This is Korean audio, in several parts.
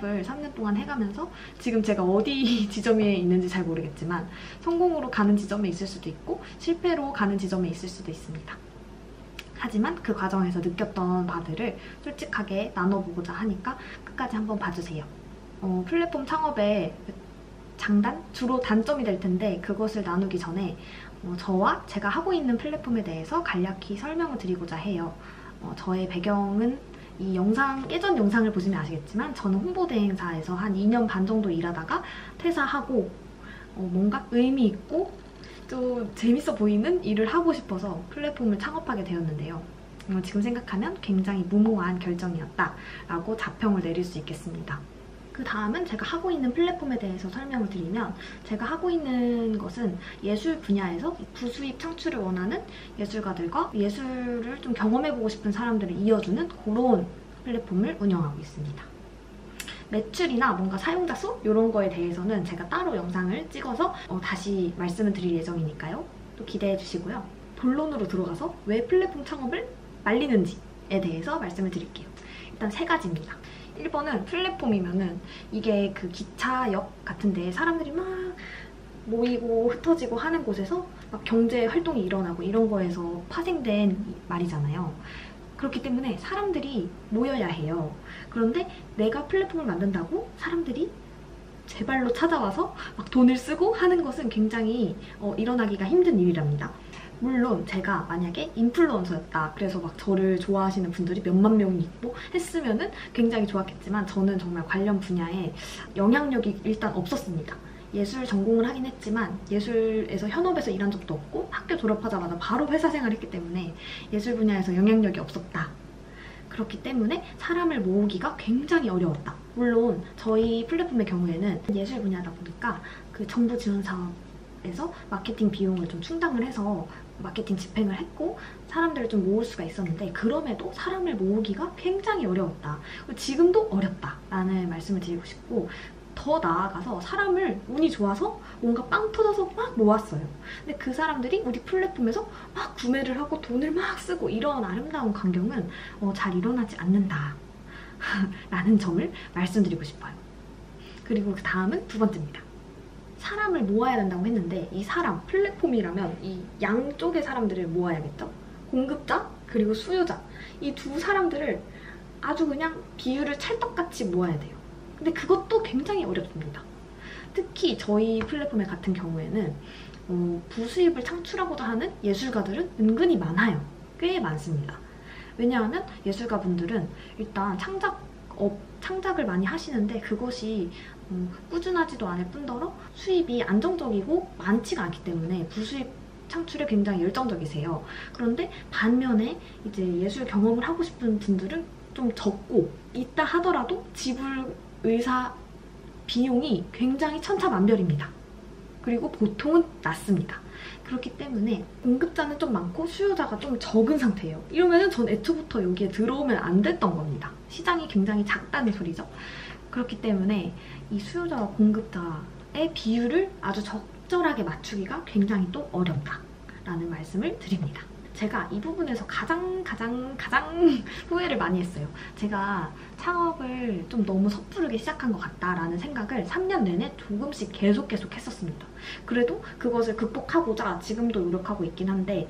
을 3년 동안 해가면서 지금 제가 어디 지점에 있는지 잘 모르겠지만 성공으로 가는 지점에 있을 수도 있고 실패로 가는 지점에 있을 수도 있습니다. 하지만 그 과정에서 느꼈던 바들을 솔직하게 나눠보고자 하니까 끝까지 한번 봐주세요. 플랫폼 창업의 장단? 주로 단점이 될 텐데 그것을 나누기 전에 저와 제가 하고 있는 플랫폼에 대해서 간략히 설명을 드리고자 해요. 저의 배경은 이 영상, 예전 영상을 보시면 아시겠지만 저는 홍보대행사에서 한 2년 반 정도 일하다가 퇴사하고 뭔가 의미 있고 또 재밌어 보이는 일을 하고 싶어서 플랫폼을 창업하게 되었는데요. 지금 생각하면 굉장히 무모한 결정이었다라고 자평을 내릴 수 있겠습니다. 그 다음은 제가 하고 있는 플랫폼에 대해서 설명을 드리면 제가 하고 있는 것은 예술 분야에서 부수입 창출을 원하는 예술가들과 예술을 좀 경험해보고 싶은 사람들을 이어주는 그런 플랫폼을 운영하고 있습니다. 매출이나 뭔가 사용자 수? 이런 거에 대해서는 제가 따로 영상을 찍어서 다시 말씀을 드릴 예정이니까요. 또 기대해 주시고요. 본론으로 들어가서 왜 플랫폼 창업을 말리는지에 대해서 말씀을 드릴게요. 일단 3가지입니다. 1번은 플랫폼이면은 이게 그 기차역 같은데 사람들이 막 모이고 흩어지고 하는 곳에서 막 경제 활동이 일어나고 이런 거에서 파생된 말이잖아요. 그렇기 때문에 사람들이 모여야 해요. 그런데 내가 플랫폼을 만든다고 사람들이 제 발로 찾아와서 막 돈을 쓰고 하는 것은 굉장히 일어나기가 힘든 일이랍니다. 물론 제가 만약에 인플루언서였다 그래서 막 저를 좋아하시는 분들이 몇만 명이 있고 했으면은 굉장히 좋았겠지만 저는 정말 관련 분야에 영향력이 일단 없었습니다. 예술 전공을 하긴 했지만 예술에서 현업에서 일한 적도 없고 학교 졸업하자마자 바로 회사 생활을 했기 때문에 예술 분야에서 영향력이 없었다. 그렇기 때문에 사람을 모으기가 굉장히 어려웠다. 물론 저희 플랫폼의 경우에는 예술 분야다 보니까 그 정부 지원 사업에서 마케팅 비용을 좀 충당을 해서 마케팅 집행을 했고 사람들을 좀 모을 수가 있었는데 그럼에도 사람을 모으기가 굉장히 어려웠다. 지금도 어렵다라는 말씀을 드리고 싶고 더 나아가서 사람을 운이 좋아서 뭔가 빵 터져서 막 모았어요. 근데 그 사람들이 우리 플랫폼에서 막 구매를 하고 돈을 막 쓰고 이런 아름다운 광경은 잘 일어나지 않는다 라는 점을 말씀드리고 싶어요. 그리고 그 다음은 2번째입니다. 사람을 모아야 된다고 했는데 이 사람, 플랫폼이라면 이 양쪽의 사람들을 모아야겠죠? 공급자 그리고 수요자 이 두 사람들을 아주 그냥 비율을 찰떡같이 모아야 돼요. 근데 그것도 굉장히 어렵습니다. 특히 저희 플랫폼의 같은 경우에는 부수입을 창출하고자 하는 예술가들은 은근히 많아요. 꽤 많습니다. 왜냐하면 예술가분들은 일단 창작을 많이 하시는데 그것이 꾸준하지도 않을 뿐더러 수입이 안정적이고 많지가 않기 때문에 부수입 창출에 굉장히 열정적이세요. 그런데 반면에 이제 예술 경험을 하고 싶은 분들은 좀 적고 있다 하더라도 지불 의사 비용이 굉장히 천차만별입니다. 그리고 보통은 낮습니다. 그렇기 때문에 공급자는 좀 많고 수요자가 좀 적은 상태예요. 이러면은 전 애초부터 여기에 들어오면 안 됐던 겁니다. 시장이 굉장히 작다는 소리죠. 그렇기 때문에 이 수요자와 공급자의 비율을 아주 적절하게 맞추기가 굉장히 또 어렵다라는 말씀을 드립니다. 제가 이 부분에서 가장 후회를 많이 했어요. 제가 창업을 좀 너무 섣부르게 시작한 것 같다라는 생각을 3년 내내 조금씩 계속 했었습니다. 그래도 그것을 극복하고자 지금도 노력하고 있긴 한데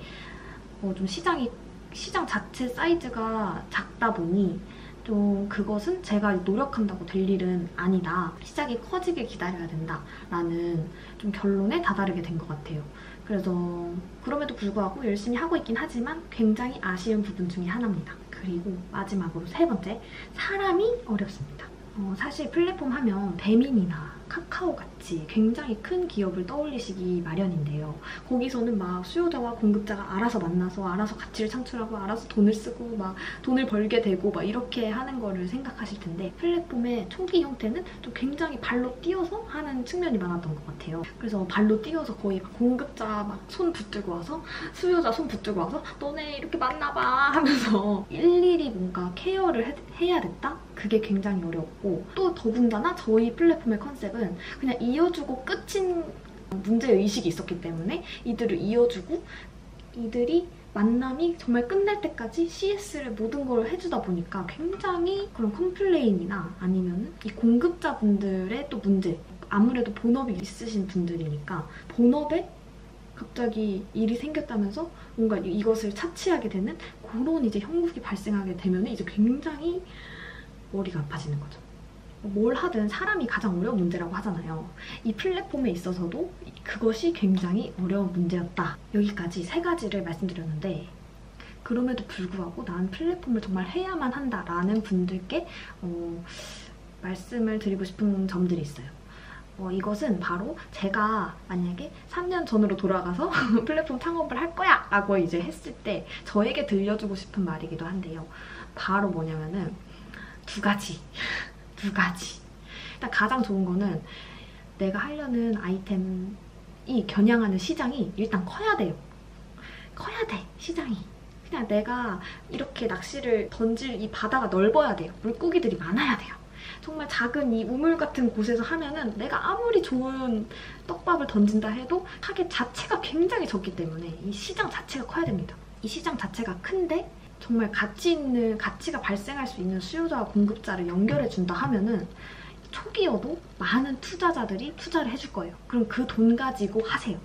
좀 시장 자체 사이즈가 작다 보니 좀 그것은 제가 노력한다고 될 일은 아니다. 시작이 커지길 기다려야 된다라는 좀 결론에 다다르게 된 것 같아요. 그래서 그럼에도 불구하고 열심히 하고 있긴 하지만 굉장히 아쉬운 부분 중에 하나입니다. 그리고 마지막으로 3번째, 사람이 어렵습니다. 사실 플랫폼 하면 배민이나 카카오같이 굉장히 큰 기업을 떠올리시기 마련인데요. 거기서는 막 수요자와 공급자가 알아서 만나서 알아서 가치를 창출하고 알아서 돈을 쓰고 막 돈을 벌게 되고 막 이렇게 하는 거를 생각하실 텐데 플랫폼의 초기 형태는 또 굉장히 발로 뛰어서 하는 측면이 많았던 것 같아요. 그래서 발로 뛰어서 거의 막 공급자 막 손 붙들고 와서 수요자 손 붙들고 와서 너네 이렇게 만나봐 하면서 일일이 뭔가 케어를 해야 됐다? 그게 굉장히 어려웠고 또 더군다나 저희 플랫폼의 컨셉은 그냥 이어주고 끝인 문제의식이 있었기 때문에 이들을 이어주고 이들이 만남이 정말 끝날 때까지 CS를 모든 걸 해주다 보니까 굉장히 그런 컴플레인이나 아니면 이 공급자분들의 또 문제, 아무래도 본업이 있으신 분들이니까 본업에 갑자기 일이 생겼다면서 뭔가 이것을 차치하게 되는 그런 이제 형국이 발생하게 되면 이제 굉장히 머리가 아파지는 거죠. 뭘 하든 사람이 가장 어려운 문제라고 하잖아요. 이 플랫폼에 있어서도 그것이 굉장히 어려운 문제였다. 여기까지 3가지를 말씀드렸는데 그럼에도 불구하고 난 플랫폼을 정말 해야만 한다라는 분들께 말씀을 드리고 싶은 점들이 있어요. 이것은 바로 제가 만약에 3년 전으로 돌아가서 플랫폼 창업을 할 거야! 라고 이제 했을 때 저에게 들려주고 싶은 말이기도 한데요. 바로 뭐냐면은 2가지. 일단 가장 좋은 거는 내가 하려는 아이템이 겨냥하는 시장이 일단 커야 돼요. 커야 돼, 시장이. 그냥 내가 이렇게 낚시를 던질 이 바다가 넓어야 돼요. 물고기들이 많아야 돼요. 정말 작은 이 우물 같은 곳에서 하면은 내가 아무리 좋은 떡밥을 던진다 해도 타겟 자체가 굉장히 적기 때문에 이 시장 자체가 커야 됩니다. 이 시장 자체가 큰데 정말 가치가 발생할 수 있는 수요자와 공급자를 연결해준다 하면은 초기여도 많은 투자자들이 투자를 해줄 거예요. 그럼 그 돈 가지고 하세요.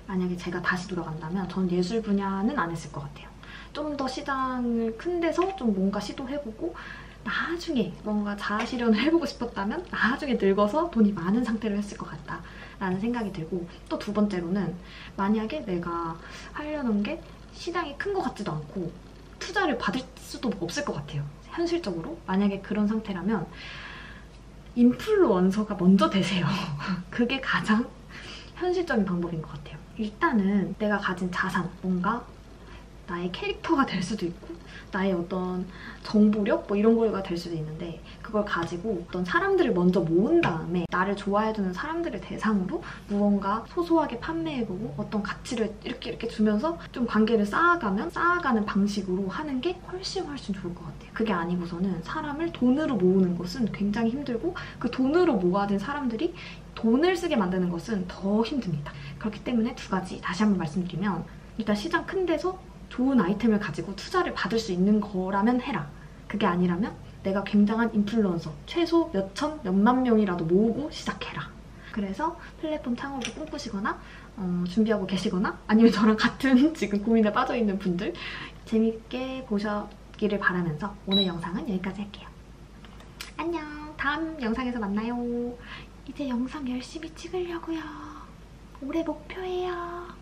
만약에 제가 다시 돌아간다면 전 예술 분야는 안 했을 것 같아요. 좀 더 시장을 큰 데서 좀 뭔가 시도해보고 나중에 뭔가 자아실현을 해보고 싶었다면 나중에 늙어서 돈이 많은 상태로 했을 것 같다라는 생각이 들고 또 2번째로는 만약에 내가 하려는 게 시장이 큰 것 같지도 않고 투자를 받을 수도 없을 것 같아요. 현실적으로. 만약에 그런 상태라면 인플루언서가 먼저 되세요. 그게 가장 현실적인 방법인 것 같아요. 일단은 내가 가진 자산, 뭔가 나의 캐릭터가 될 수도 있고 나의 어떤 정보력? 뭐 이런 거가 될 수도 있는데 그걸 가지고 어떤 사람들을 먼저 모은 다음에 나를 좋아해주는 사람들을 대상으로 무언가 소소하게 판매해보고 어떤 가치를 이렇게 주면서 좀 관계를 쌓아가는 방식으로 하는 게 훨씬 좋을 것 같아요. 그게 아니고서는 사람을 돈으로 모으는 것은 굉장히 힘들고 그 돈으로 모아진 사람들이 돈을 쓰게 만드는 것은 더 힘듭니다. 그렇기 때문에 2가지 다시 한번 말씀드리면 일단 시장 큰 데서 좋은 아이템을 가지고 투자를 받을 수 있는 거라면 해라. 그게 아니라면 내가 굉장한 인플루언서, 최소 몇만 명이라도 모으고 시작해라. 그래서 플랫폼 창업을 꿈꾸시거나 준비하고 계시거나 아니면 저랑 같은 지금 고민에 빠져있는 분들 재밌게 보셨기를 바라면서 오늘 영상은 여기까지 할게요. 안녕. 다음 영상에서 만나요. 이제 영상 열심히 찍으려고요. 올해 목표예요.